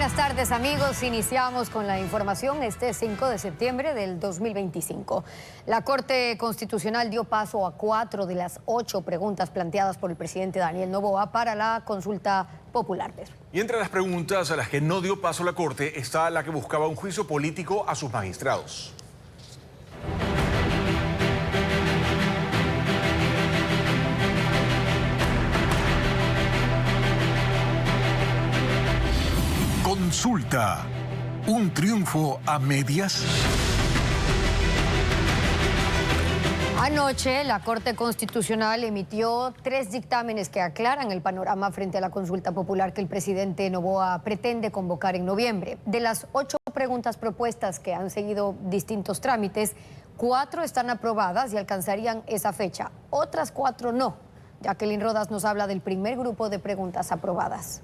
Buenas tardes, amigos. Iniciamos con la información este 5 de septiembre del 2025. La Corte Constitucional dio paso a 4 de las 8 preguntas planteadas por el presidente Daniel Noboa para la consulta popular. Y entre las preguntas a las que no dio paso la Corte está la que buscaba un juicio político a sus magistrados. Consulta. ¿Un triunfo a medias? Anoche, la Corte Constitucional emitió 3 dictámenes que aclaran el panorama frente a la consulta popular que el presidente Noboa pretende convocar en noviembre. De las 8 preguntas propuestas que han seguido distintos trámites, 4 están aprobadas y alcanzarían esa fecha. Otras 4 no. Jacqueline Rodas nos habla del primer grupo de preguntas aprobadas.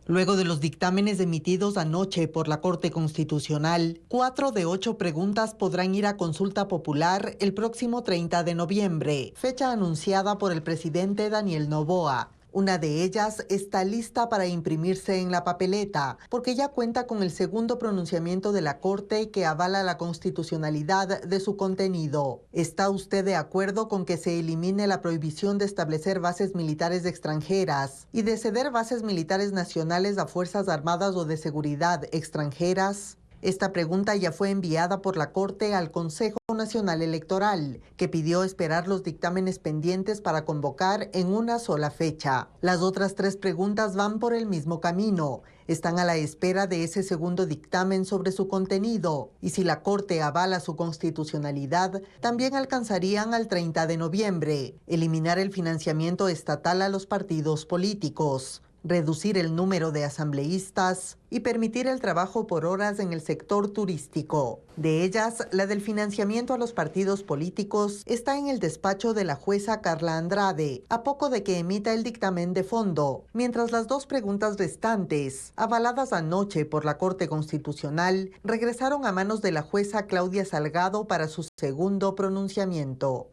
Luego de los dictámenes emitidos anoche por la Corte Constitucional, 4 de 8 preguntas podrán ir a consulta popular el próximo 30 de noviembre, fecha anunciada por el presidente Daniel Noboa. Una de ellas está lista para imprimirse en la papeleta, porque ya cuenta con el segundo pronunciamiento de la Corte que avala la constitucionalidad de su contenido. ¿Está usted de acuerdo con que se elimine la prohibición de establecer bases militares extranjeras y de ceder bases militares nacionales a Fuerzas Armadas o de Seguridad extranjeras? Esta pregunta ya fue enviada por la Corte al Consejo Nacional Electoral, que pidió esperar los dictámenes pendientes para convocar en una sola fecha. Las otras 3 preguntas van por el mismo camino. Están a la espera de ese segundo dictamen sobre su contenido, y si la Corte avala su constitucionalidad, también alcanzarían al 30 de noviembre, eliminar el financiamiento estatal a los partidos políticos, reducir el número de asambleístas y permitir el trabajo por horas en el sector turístico. De ellas, la del financiamiento a los partidos políticos está en el despacho de la jueza Carla Andrade, a poco de que emita el dictamen de fondo, mientras las 2 preguntas restantes, avaladas anoche por la Corte Constitucional, regresaron a manos de la jueza Claudia Salgado para su segundo pronunciamiento.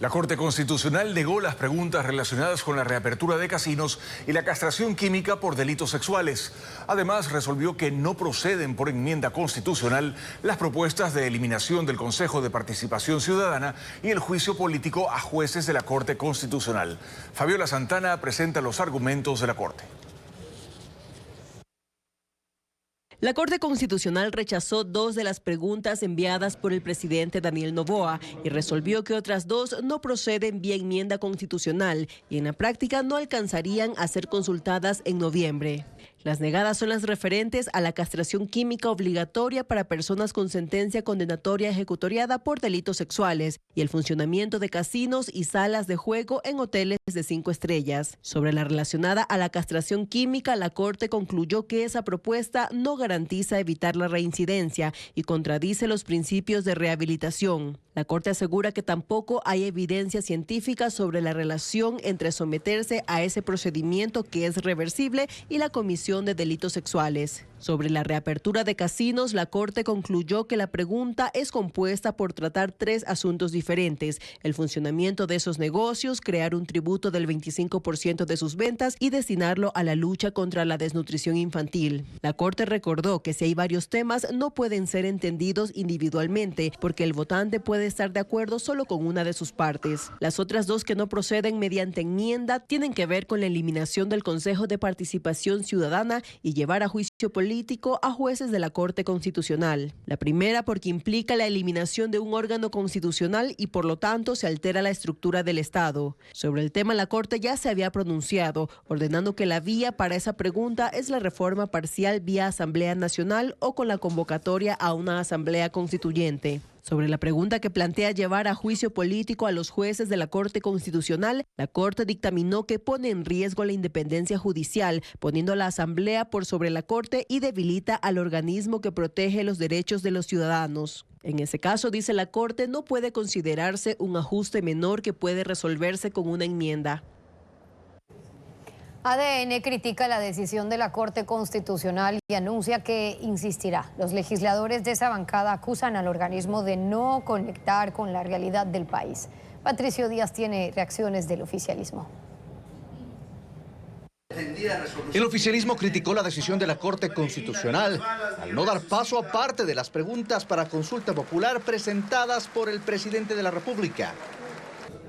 La Corte Constitucional negó las preguntas relacionadas con la reapertura de casinos y la castración química por delitos sexuales. Además, resolvió que no proceden por enmienda constitucional las propuestas de eliminación del Consejo de Participación Ciudadana y el juicio político a jueces de la Corte Constitucional. Fabiola Santana presenta los argumentos de la Corte. La Corte Constitucional rechazó 2 de las preguntas enviadas por el presidente Daniel Noboa y resolvió que otras 2 no proceden vía enmienda constitucional y en la práctica no alcanzarían a ser consultadas en noviembre. Las negadas son las referentes a la castración química obligatoria para personas con sentencia condenatoria ejecutoriada por delitos sexuales y el funcionamiento de casinos y salas de juego en hoteles de 5 estrellas. Sobre la relacionada a la castración química, la Corte concluyó que esa propuesta no garantiza evitar la reincidencia y contradice los principios de rehabilitación. La Corte asegura que tampoco hay evidencia científica sobre la relación entre someterse a ese procedimiento que es reversible y la comisión de delitos sexuales. Sobre la reapertura de casinos, la Corte concluyó que la pregunta es compuesta por tratar 3 asuntos diferentes: el funcionamiento de esos negocios, crear un tributo del 25% de sus ventas y destinarlo a la lucha contra la desnutrición infantil. La Corte recordó que si hay varios temas, no pueden ser entendidos individualmente, porque el votante puede estar de acuerdo solo con una de sus partes. Las otras 2 que no proceden mediante enmienda tienen que ver con la eliminación del Consejo de Participación Ciudadana y llevar a juicio político a jueces de la Corte Constitucional. La primera porque implica la eliminación de un órgano constitucional y por lo tanto se altera la estructura del Estado. Sobre el tema, la Corte ya se había pronunciado, ordenando que la vía para esa pregunta es la reforma parcial vía Asamblea Nacional o con la convocatoria a una Asamblea Constituyente. Sobre la pregunta que plantea llevar a juicio político a los jueces de la Corte Constitucional, la Corte dictaminó que pone en riesgo la independencia judicial, poniendo a la Asamblea por sobre la Corte y debilita al organismo que protege los derechos de los ciudadanos. En ese caso, dice la Corte, no puede considerarse un ajuste menor que puede resolverse con una enmienda. ADN critica la decisión de la Corte Constitucional y anuncia que insistirá. Los legisladores de esa bancada acusan al organismo de no conectar con la realidad del país. Patricio Díaz tiene reacciones del oficialismo. El oficialismo criticó la decisión de la Corte Constitucional al no dar paso a parte de las preguntas para consulta popular presentadas por el presidente de la República.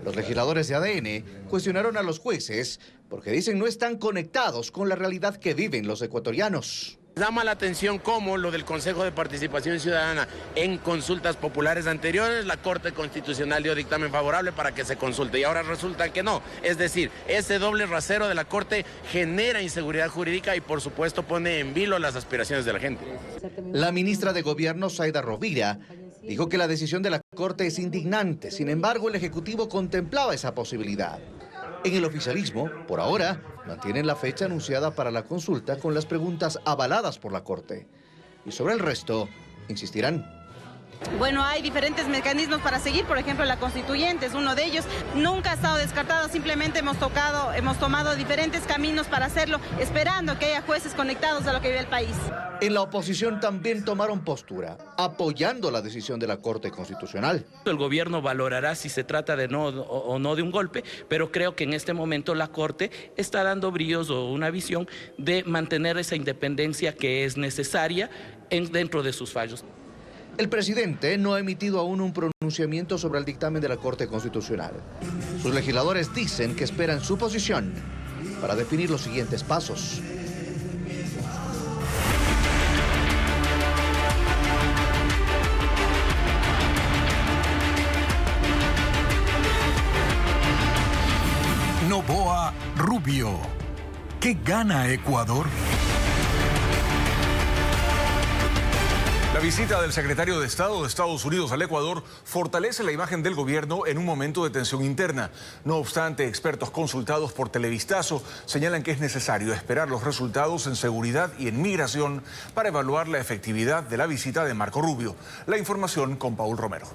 Los legisladores de ADN cuestionaron a los jueces porque dicen no están conectados con la realidad que viven los ecuatorianos. Llama la atención cómo lo del Consejo de Participación Ciudadana en consultas populares anteriores, la Corte Constitucional dio dictamen favorable para que se consulte y ahora resulta que no. Es decir, ese doble rasero de la Corte genera inseguridad jurídica y por supuesto pone en vilo las aspiraciones de la gente. La ministra de Gobierno, Zaida Rovira, dijo que la decisión de la Corte es indignante. Sin embargo, el Ejecutivo contemplaba esa posibilidad. En el oficialismo, por ahora, mantienen la fecha anunciada para la consulta con las preguntas avaladas por la Corte. Y sobre el resto, insistirán. Bueno, hay diferentes mecanismos para seguir, por ejemplo, la constituyente es uno de ellos. Nunca ha estado descartado, simplemente hemos tomado diferentes caminos para hacerlo, esperando que haya jueces conectados a lo que vive el país. En la oposición también tomaron postura, apoyando la decisión de la Corte Constitucional. El gobierno valorará si se trata de no o no de un golpe, pero creo que en este momento la Corte está dando bríos o una visión de mantener esa independencia que es necesaria dentro de sus fallos. El presidente no ha emitido aún un pronunciamiento sobre el dictamen de la Corte Constitucional. Sus legisladores dicen que esperan su posición para definir los siguientes pasos. Noboa Rubio. ¿Qué gana Ecuador? La visita del secretario de Estado de Estados Unidos al Ecuador fortalece la imagen del gobierno en un momento de tensión interna. No obstante, expertos consultados por Televistazo señalan que es necesario esperar los resultados en seguridad y en migración para evaluar la efectividad de la visita de Marco Rubio. La información con Paul Romero.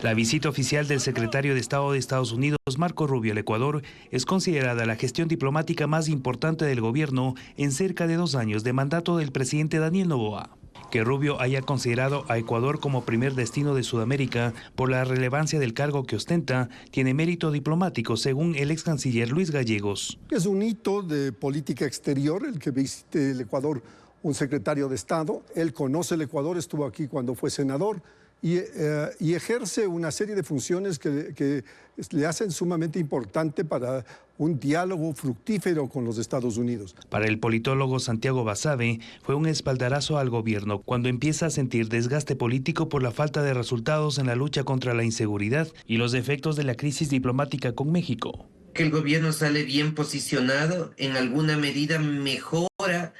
La visita oficial del secretario de Estado de Estados Unidos, Marco Rubio, al Ecuador, es considerada la gestión diplomática más importante del gobierno en cerca de 2 años de mandato del presidente Daniel Noboa. Que Rubio haya considerado a Ecuador como primer destino de Sudamérica por la relevancia del cargo que ostenta, tiene mérito diplomático, según el ex canciller Luis Gallegos. Es un hito de política exterior el que visite el Ecuador un secretario de Estado. Él conoce el Ecuador, estuvo aquí cuando fue senador. Y ejerce una serie de funciones que le hacen sumamente importante para un diálogo fructífero con los Estados Unidos. Para el politólogo Santiago Basabe, fue un espaldarazo al gobierno cuando empieza a sentir desgaste político por la falta de resultados en la lucha contra la inseguridad y los efectos de la crisis diplomática con México. Que el gobierno sale bien posicionado, en alguna medida mejora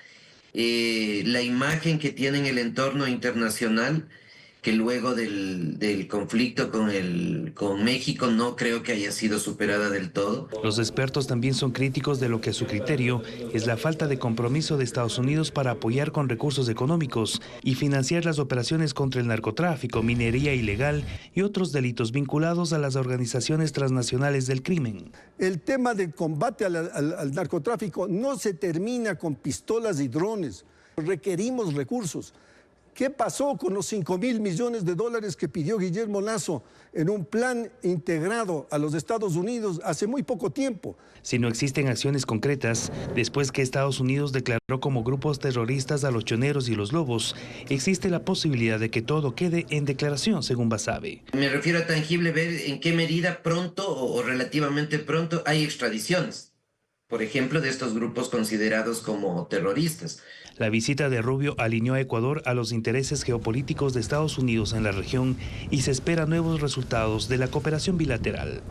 la imagen que tiene en el entorno internacional, que luego del conflicto con México no creo que haya sido superada del todo. Los expertos también son críticos de lo que a su criterio es la falta de compromiso de Estados Unidos para apoyar con recursos económicos y financiar las operaciones contra el narcotráfico, minería ilegal y otros delitos vinculados a las organizaciones transnacionales del crimen. El tema del combate al narcotráfico no se termina con pistolas y drones. Requerimos recursos. ¿Qué pasó con los $5.000 millones que pidió Guillermo Lasso en un plan integrado a los Estados Unidos hace muy poco tiempo? Si no existen acciones concretas, después que Estados Unidos declaró como grupos terroristas a los choneros y los lobos, existe la posibilidad de que todo quede en declaración, según Basabe. Me refiero a tangible, ver en qué medida pronto o relativamente pronto hay extradiciones, por ejemplo, de estos grupos considerados como terroristas. La visita de Rubio alineó a Ecuador a los intereses geopolíticos de Estados Unidos en la región y se esperan nuevos resultados de la cooperación bilateral.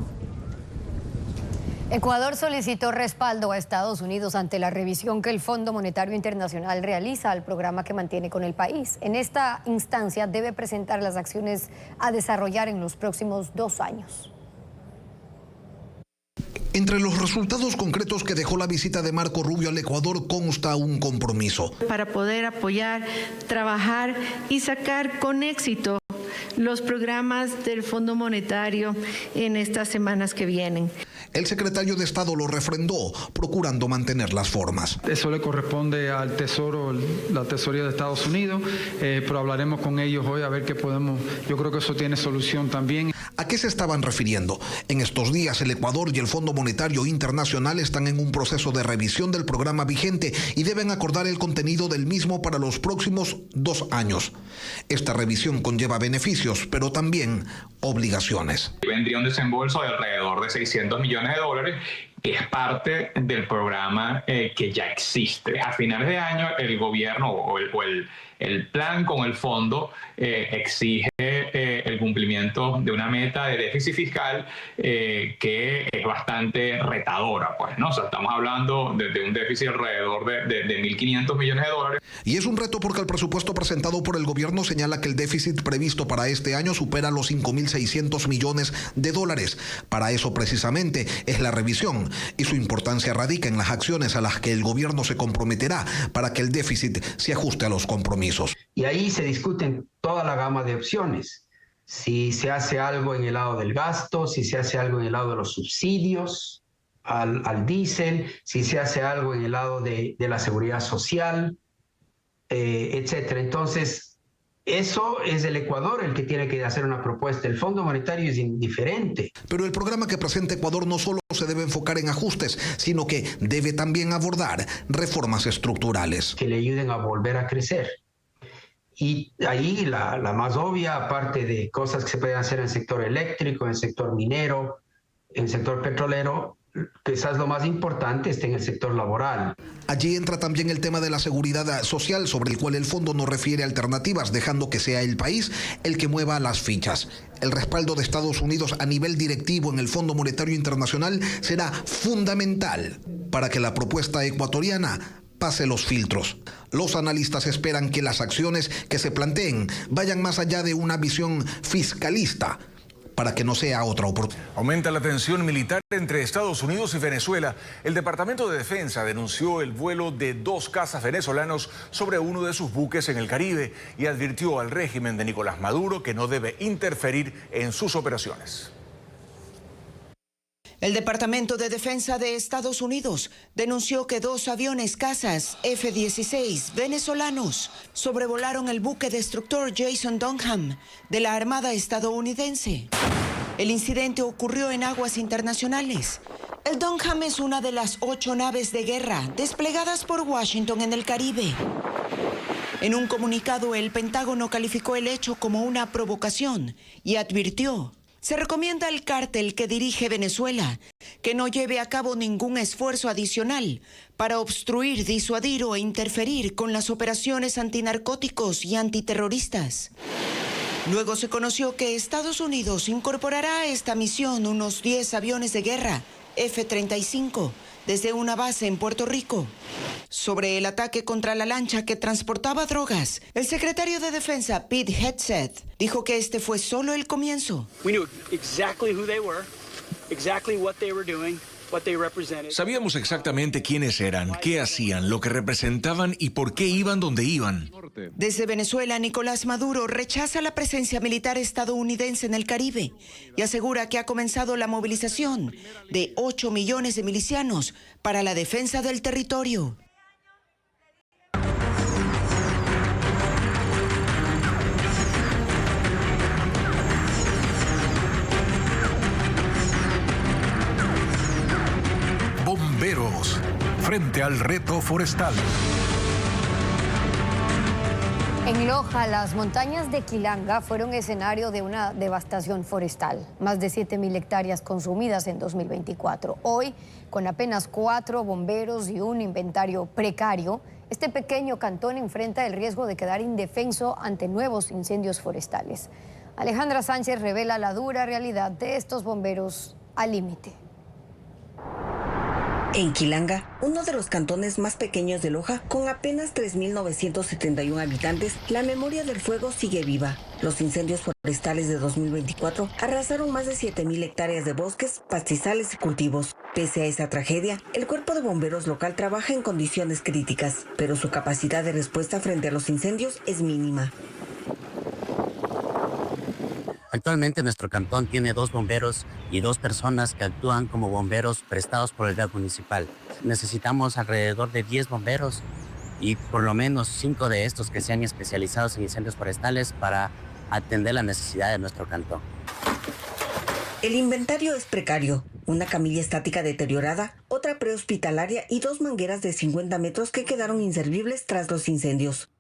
Ecuador solicitó respaldo a Estados Unidos ante la revisión que el Fondo Monetario Internacional realiza al programa que mantiene con el país. En esta instancia debe presentar las acciones a desarrollar en los próximos 2 años. Entre los resultados concretos que dejó la visita de Marco Rubio al Ecuador consta un compromiso. Para poder apoyar, trabajar y sacar con éxito los programas del Fondo Monetario en estas semanas que vienen. El secretario de Estado lo refrendó, procurando mantener las formas. Eso le corresponde al Tesoro, la Tesorería de Estados Unidos, pero hablaremos con ellos hoy a ver qué podemos. Yo creo que eso tiene solución también. ¿A qué se estaban refiriendo? En estos días el Ecuador y el Fondo Monetario Internacional están en un proceso de revisión del programa vigente y deben acordar el contenido del mismo para los próximos 2 años. Esta revisión conlleva beneficios, pero también obligaciones. Vendría un desembolso de alrededor de $600 millones, que es parte del programa que ya existe. A finales de año el gobierno o el plan con el fondo exige el cumplimiento de una meta de déficit fiscal que es bastante retadora, pues, ¿no? O sea, estamos hablando de un déficit alrededor de $1.500 millones. Y es un reto porque el presupuesto presentado por el gobierno señala que el déficit previsto para este año supera los $5.600 millones. Para eso precisamente es la revisión, y su importancia radica en las acciones a las que el gobierno se comprometerá para que el déficit se ajuste a los compromisos. Y ahí se discuten toda la gama de opciones. Si se hace algo en el lado del gasto, si se hace algo en el lado de los subsidios al diésel, si se hace algo en el lado de la seguridad social, etcétera. Entonces, eso es el Ecuador el que tiene que hacer una propuesta. El Fondo Monetario es indiferente. Pero el programa que presenta Ecuador no solo se debe enfocar en ajustes, sino que debe también abordar reformas estructurales que le ayuden a volver a crecer. Y ahí la más obvia, aparte de cosas que se pueden hacer en el sector eléctrico, en el sector minero, en el sector petrolero, quizás lo más importante está en el sector laboral. Allí entra también el tema de la seguridad social, sobre el cual el fondo no refiere alternativas, dejando que sea el país el que mueva las fichas. El respaldo de Estados Unidos a nivel directivo en el Fondo Monetario Internacional será fundamental para que la propuesta ecuatoriana pase los filtros. Los analistas esperan que las acciones que se planteen vayan más allá de una visión fiscalista, para que no sea otra oportunidad. Aumenta la tensión militar entre Estados Unidos y Venezuela. El Departamento de Defensa denunció el vuelo de 2 cazas venezolanos sobre uno de sus buques en el Caribe y advirtió al régimen de Nicolás Maduro que no debe interferir en sus operaciones. El Departamento de Defensa de Estados Unidos denunció que 2 aviones cazas F-16 venezolanos sobrevolaron el buque destructor Jason Dunham de la Armada estadounidense. El incidente ocurrió en aguas internacionales. El Dunham es una de las 8 naves de guerra desplegadas por Washington en el Caribe. En un comunicado, el Pentágono calificó el hecho como una provocación y advirtió: se recomienda al cártel que dirige Venezuela que no lleve a cabo ningún esfuerzo adicional para obstruir, disuadir o interferir con las operaciones antinarcóticos y antiterroristas. Luego se conoció que Estados Unidos incorporará a esta misión unos 10 aviones de guerra F-35 desde una base en Puerto Rico. Sobre el ataque contra la lancha que transportaba drogas, el secretario de Defensa, Pete Hegseth, dijo que este fue solo el comienzo. Sabíamos exactamente quiénes eran, qué hacían, lo que representaban y por qué iban donde iban. Desde Venezuela, Nicolás Maduro rechaza la presencia militar estadounidense en el Caribe y asegura que ha comenzado la movilización de 8 millones de milicianos para la defensa del territorio. Bomberos, frente al reto forestal. En Loja, las montañas de Quilanga fueron escenario de una devastación forestal. Más de 7.000 hectáreas consumidas en 2024. Hoy, con apenas 4 bomberos y un inventario precario, este pequeño cantón enfrenta el riesgo de quedar indefenso ante nuevos incendios forestales. Alejandra Sánchez revela la dura realidad de estos bomberos al límite. En Quilanga, uno de los cantones más pequeños de Loja, con apenas 3.971 habitantes, la memoria del fuego sigue viva. Los incendios forestales de 2024 arrasaron más de 7.000 hectáreas de bosques, pastizales y cultivos. Pese a esa tragedia, el cuerpo de bomberos local trabaja en condiciones críticas, pero su capacidad de respuesta frente a los incendios es mínima. Actualmente nuestro cantón tiene 2 bomberos y 2 personas que actúan como bomberos prestados por el GAT municipal. Necesitamos alrededor de 10 bomberos y por lo menos 5 de estos que sean especializados en incendios forestales para atender la necesidad de nuestro cantón. El inventario es precario. Una camilla estática deteriorada, otra prehospitalaria y 2 mangueras de 50 metros que quedaron inservibles tras los incendios.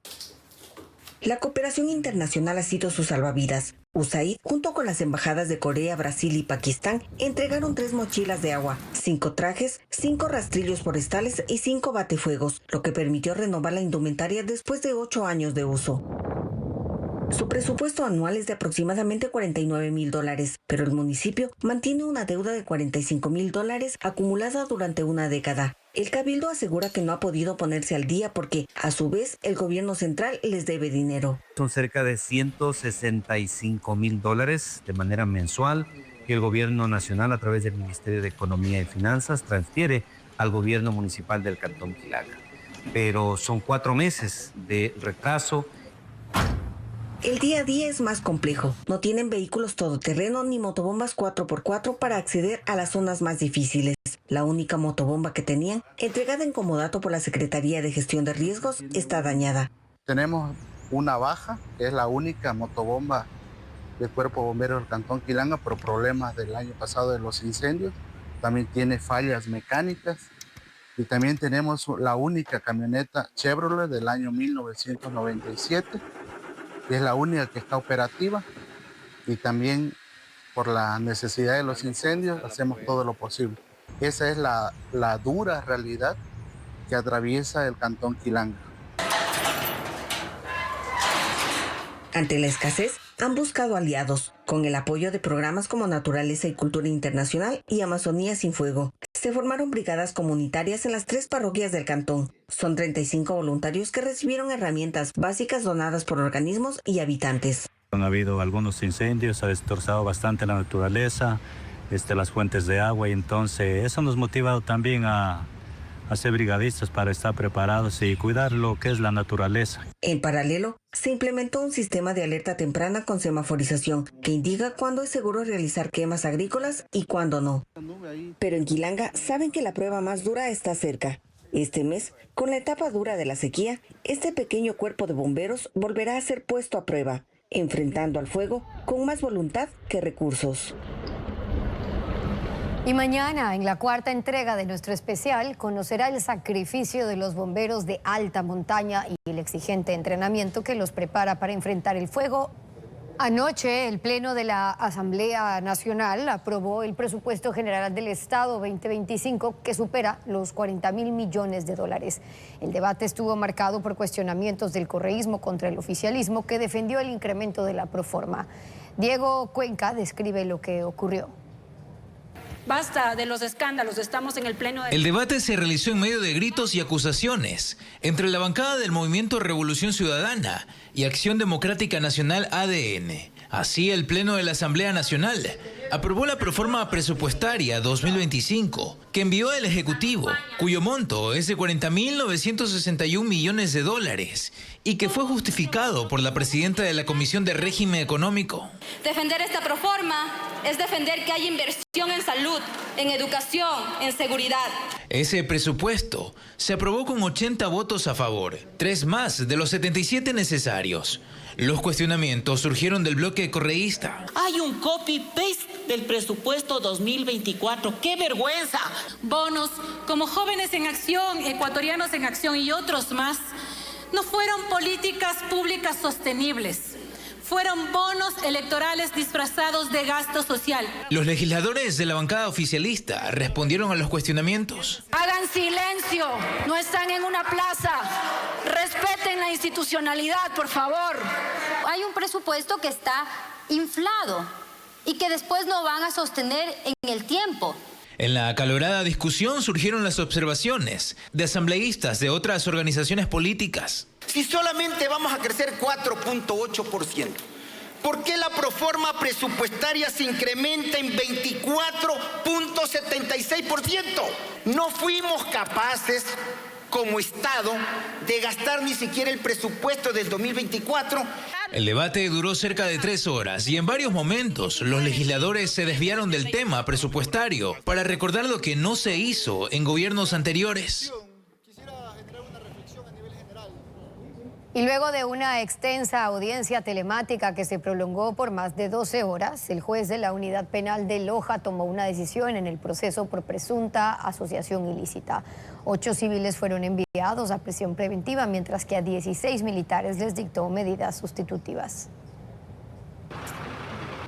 La cooperación internacional ha sido su salvavidas. USAID, junto con las embajadas de Corea, Brasil y Pakistán, entregaron 3 mochilas de agua, 5 trajes, 5 rastrillos forestales y 5 batefuegos, lo que permitió renovar la indumentaria después de 8 años de uso. Su presupuesto anual es de aproximadamente $49,000, pero el municipio mantiene una deuda de $45,000 acumulada durante una década. El Cabildo asegura que no ha podido ponerse al día porque, a su vez, el gobierno central les debe dinero. Son cerca de $165,000 de manera mensual que el gobierno nacional, a través del Ministerio de Economía y Finanzas, transfiere al gobierno municipal del Cantón Quilanga. Pero son 4 meses de retraso. El día a día es más complejo. No tienen vehículos todoterreno ni motobombas 4x4 para acceder a las zonas más difíciles. La única motobomba que tenían, entregada en comodato por la Secretaría de Gestión de Riesgos, está dañada. Tenemos una baja, que es la única motobomba del Cuerpo Bombero del Cantón Quilanga por problemas del año pasado de los incendios. También tiene fallas mecánicas. Y también tenemos la única camioneta Chevrolet del año 1997. Y es la única que está operativa, y también por la necesidad de los incendios hacemos todo lo posible. Esa es la dura realidad que atraviesa el Cantón Quilanga. Ante la escasez, han buscado aliados, con el apoyo de programas como Naturaleza y Cultura Internacional y Amazonía Sin Fuego. Se formaron brigadas comunitarias en las 3 parroquias del cantón. Son 35 voluntarios que recibieron herramientas básicas donadas por organismos y habitantes. Han habido algunos incendios, ha destrozado bastante la naturaleza, las fuentes de agua, y entonces eso nos motiva también a ser brigadistas para estar preparados y cuidar lo que es la naturaleza. En paralelo, se implementó un sistema de alerta temprana con semaforización que indica cuándo es seguro realizar quemas agrícolas y cuándo no. Pero en Quilanga saben que la prueba más dura está cerca. Este mes, con la etapa dura de la sequía, este pequeño cuerpo de bomberos volverá a ser puesto a prueba, enfrentando al fuego con más voluntad que recursos. Y mañana, en la 4ª entrega de nuestro especial, conocerá el sacrificio de los bomberos de alta montaña y el exigente entrenamiento que los prepara para enfrentar el fuego. Anoche, el Pleno de la Asamblea Nacional aprobó el Presupuesto General del Estado 2025, que supera los $40,000 millones. El debate estuvo marcado por cuestionamientos del correísmo contra el oficialismo, que defendió el incremento de la proforma. Diego Cuenca describe lo que ocurrió. Basta de los escándalos, estamos en el pleno de... El debate se realizó en medio de gritos y acusaciones entre la bancada del Movimiento Revolución Ciudadana y Acción Democrática Nacional ADN. Así, el Pleno de la Asamblea Nacional aprobó la proforma presupuestaria 2025 que envió el Ejecutivo, cuyo monto es de $40,961 millones y que fue justificado por la presidenta de la Comisión de Régimen Económico. Defender esta proforma es defender que haya inversión en salud, en educación, en seguridad. Ese presupuesto se aprobó con 80 votos a favor, 3 más de los 77 necesarios. Los cuestionamientos surgieron del bloque correísta. Hay un copy-paste del presupuesto 2024. ¡Qué vergüenza! Bonos como Jóvenes en Acción, Ecuatorianos en Acción y otros más no fueron políticas públicas sostenibles. Fueron bonos electorales disfrazados de gasto social. Los legisladores de la bancada oficialista respondieron a los cuestionamientos. Hagan silencio, no están en una plaza. Respeten la institucionalidad, por favor. Hay un presupuesto que está inflado y que después no van a sostener en el tiempo. En la acalorada discusión surgieron las observaciones de asambleístas de otras organizaciones políticas. Si solamente vamos a crecer 4.8%, ¿por qué la proforma presupuestaria se incrementa en 24.76%? No fuimos capaces, como Estado, de gastar ni siquiera el presupuesto del 2024. El debate duró cerca de 3 horas y en varios momentos los legisladores se desviaron del tema presupuestario para recordar lo que no se hizo en gobiernos anteriores. Y luego de una extensa audiencia telemática que se prolongó por más de 12 horas, el juez de la Unidad Penal de Loja tomó una decisión en el proceso por presunta asociación ilícita. 8 civiles fueron enviados a prisión preventiva, mientras que a 16 militares les dictó medidas sustitutivas.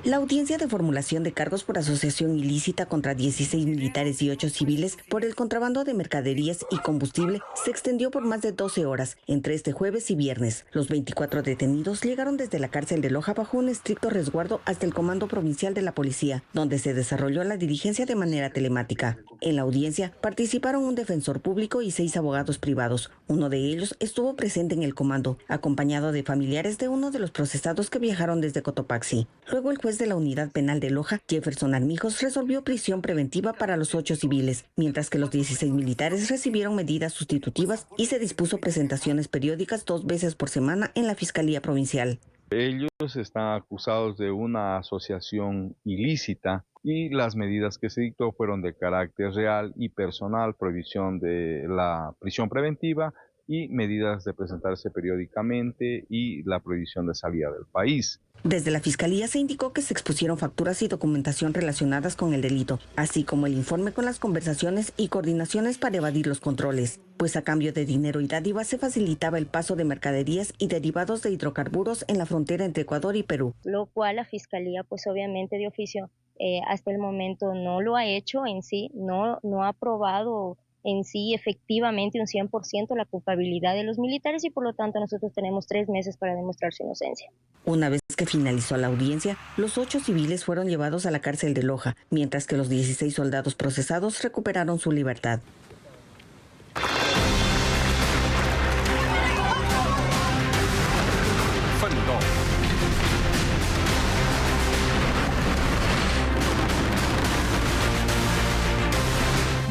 La audiencia de formulación de cargos por asociación ilícita contra 16 militares y 8 civiles por el contrabando de mercaderías y combustible se extendió por más de 12 horas entre este jueves y viernes. Los 24 detenidos llegaron desde la cárcel de Loja bajo un estricto resguardo hasta el Comando Provincial de la Policía, donde se desarrolló la diligencia de manera telemática. En la audiencia participaron un defensor público y 6 abogados privados. Uno de ellos estuvo presente en el comando, acompañado de familiares de uno de los procesados que viajaron desde Cotopaxi. Luego el juez de la Unidad Penal de Loja, Jefferson Armijos, resolvió prisión preventiva para los 8 civiles, mientras que los 16 militares recibieron medidas sustitutivas y se dispuso presentaciones periódicas 2 veces por semana en la Fiscalía Provincial. Ellos están acusados de una asociación ilícita y las medidas que se dictó fueron de carácter real y personal, prohibición de la prisión preventiva y medidas de presentarse periódicamente y la prohibición de salida del país. Desde la Fiscalía se indicó que se expusieron facturas y documentación relacionadas con el delito, así como el informe con las conversaciones y coordinaciones para evadir los controles, pues a cambio de dinero y dádivas se facilitaba el paso de mercaderías y derivados de hidrocarburos en la frontera entre Ecuador y Perú. Lo cual la Fiscalía, pues obviamente de oficio, hasta el momento no lo ha hecho en sí, no ha probado en sí efectivamente un 100% la culpabilidad de los militares y por lo tanto nosotros tenemos 3 meses para demostrar su inocencia. Una vez que finalizó la audiencia, los 8 civiles fueron llevados a la cárcel de Loja, mientras que los 16 soldados procesados recuperaron su libertad.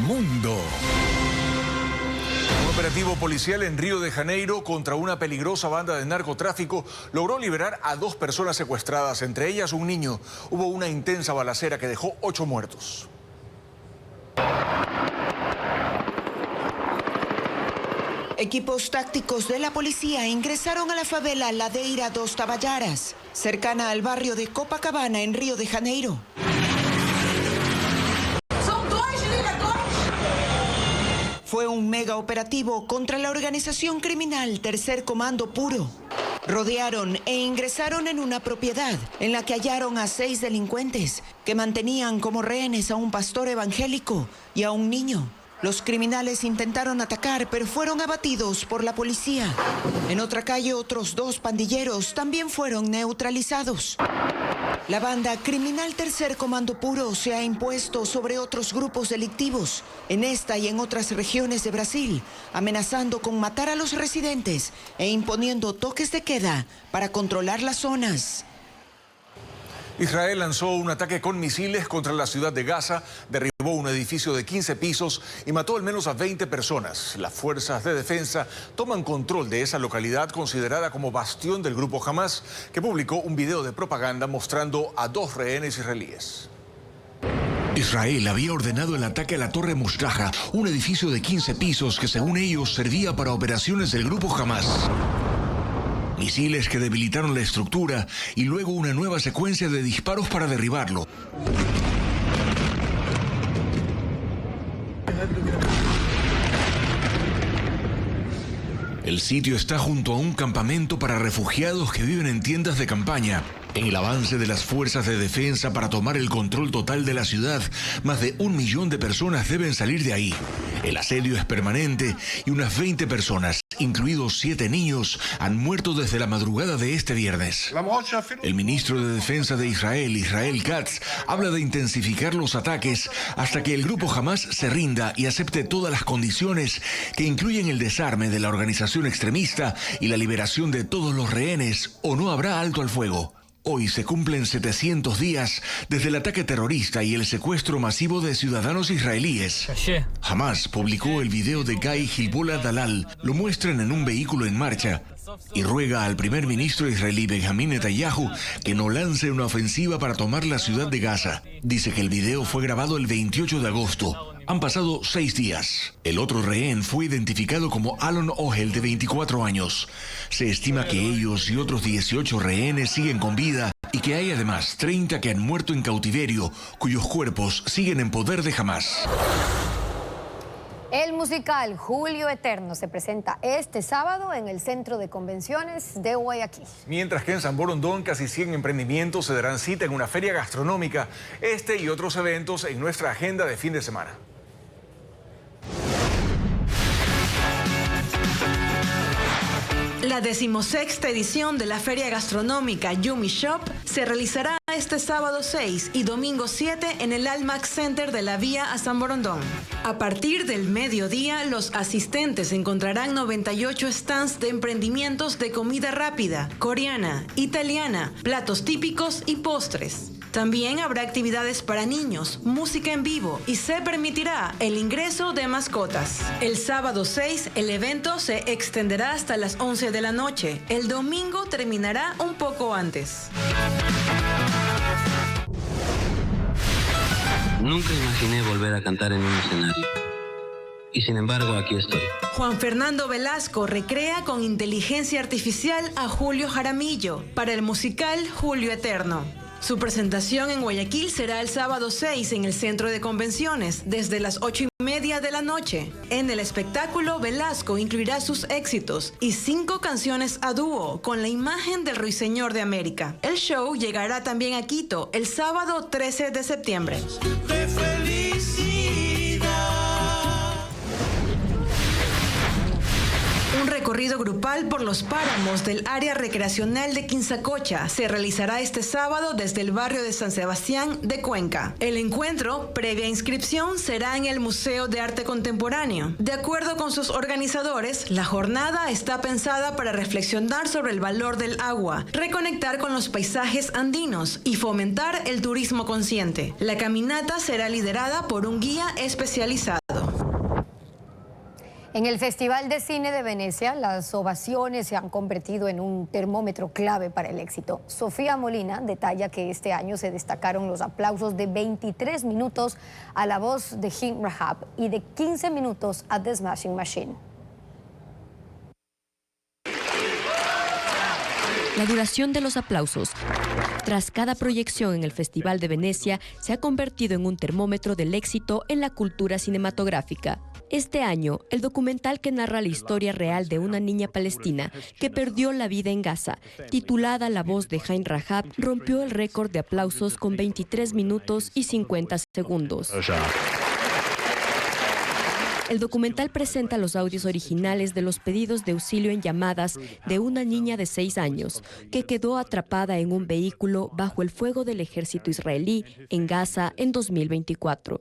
Mundo. Un operativo policial en Río de Janeiro contra una peligrosa banda de narcotráfico logró liberar a 2 personas secuestradas, entre ellas un niño. Hubo una intensa balacera que dejó 8 muertos. Equipos tácticos de la policía ingresaron a la favela Ladeira dos Tabajaras, cercana al barrio de Copacabana en Río de Janeiro. Fue un mega operativo contra la organización criminal Tercer Comando Puro. Rodearon e ingresaron en una propiedad en la que hallaron a 6 delincuentes que mantenían como rehenes a un pastor evangélico y a un niño. Los criminales intentaron atacar, pero fueron abatidos por la policía. En otra calle, otros 2 pandilleros también fueron neutralizados. La banda criminal Tercer Comando Puro se ha impuesto sobre otros grupos delictivos en esta y en otras regiones de Brasil, amenazando con matar a los residentes e imponiendo toques de queda para controlar las zonas. Israel lanzó un ataque con misiles contra la ciudad de Gaza, derribó un edificio de 15 pisos y mató al menos a 20 personas. Las fuerzas de defensa toman control de esa localidad considerada como bastión del grupo Hamas, que publicó un video de propaganda mostrando a 2 rehenes israelíes. Israel había ordenado el ataque a la Torre Mustaja, un edificio de 15 pisos que según ellos servía para operaciones del grupo Hamas. Misiles que debilitaron la estructura y luego una nueva secuencia de disparos para derribarlo. El sitio está junto a un campamento para refugiados que viven en tiendas de campaña. En el avance de las fuerzas de defensa para tomar el control total de la ciudad, más de 1 millón de personas deben salir de ahí. El asedio es permanente y unas 20 personas, incluidos 7 niños, han muerto desde la madrugada de este viernes. El ministro de Defensa de Israel, Israel Katz, habla de intensificar los ataques hasta que el grupo Hamas se rinda y acepte todas las condiciones que incluyen el desarme de la organización extremista y la liberación de todos los rehenes, o no habrá alto al fuego. Hoy se cumplen 700 días desde el ataque terrorista y el secuestro masivo de ciudadanos israelíes. Hamas publicó el video de Guy Gilboa Dalal, lo muestran en un vehículo en marcha y ruega al primer ministro israelí Benjamin Netanyahu que no lance una ofensiva para tomar la ciudad de Gaza. Dice que el video fue grabado el 28 de agosto. Han pasado 6 días. El otro rehén fue identificado como Alon Ogel, de 24 años. Se estima que ellos y otros 18 rehenes siguen con vida y que hay además 30 que han muerto en cautiverio, cuyos cuerpos siguen en poder de Hamás. El musical Julio Eterno se presenta este sábado en el Centro de Convenciones de Guayaquil. Mientras que en San Borondón casi 100 emprendimientos se darán cita en una feria gastronómica. Este y otros eventos en nuestra agenda de fin de semana. La 16ª edición de la Feria Gastronómica Yumi Shop se realizará este sábado 6 y domingo 7 en el Almax Center de la Vía a San Borondón. A partir del mediodía, los asistentes encontrarán 98 stands de emprendimientos de comida rápida, coreana, italiana, platos típicos y postres. También habrá actividades para niños, música en vivo y se permitirá el ingreso de mascotas. El sábado 6, el evento se extenderá hasta las 11 de la noche. El domingo terminará un poco antes. Nunca imaginé volver a cantar en un escenario. Y sin embargo, aquí estoy. Juan Fernando Velasco recrea con inteligencia artificial a Julio Jaramillo para el musical Julio Eterno. Su presentación en Guayaquil será el sábado 6 en el Centro de Convenciones, desde las 8:30 de la noche. En el espectáculo, Velasco incluirá sus éxitos y 5 canciones a dúo con la imagen del Ruiseñor de América. El show llegará también a Quito el sábado 13 de septiembre. De felicidad. Un recorrido grupal por los páramos del área recreacional de Quinzacocha se realizará este sábado desde el barrio de San Sebastián de Cuenca. El encuentro, previa inscripción, será en el Museo de Arte Contemporáneo. De acuerdo con sus organizadores, la jornada está pensada para reflexionar sobre el valor del agua, reconectar con los paisajes andinos y fomentar el turismo consciente. La caminata será liderada por un guía especializado. En el Festival de Cine de Venecia, las ovaciones se han convertido en un termómetro clave para el éxito. Sofía Molina detalla que este año se destacaron los aplausos de 23 minutos a La Voz de Hein Rahab y de 15 minutos a The Smashing Machine. La duración de los aplausos tras cada proyección en el Festival de Venecia se ha convertido en un termómetro del éxito en la cultura cinematográfica. Este año, el documental que narra la historia real de una niña palestina que perdió la vida en Gaza, titulada La Voz de Hein Rahab, rompió el récord de aplausos con 23 minutos y 50 segundos. El documental presenta los audios originales de los pedidos de auxilio en llamadas de una niña de 6 años que quedó atrapada en un vehículo bajo el fuego del ejército israelí en Gaza en 2024.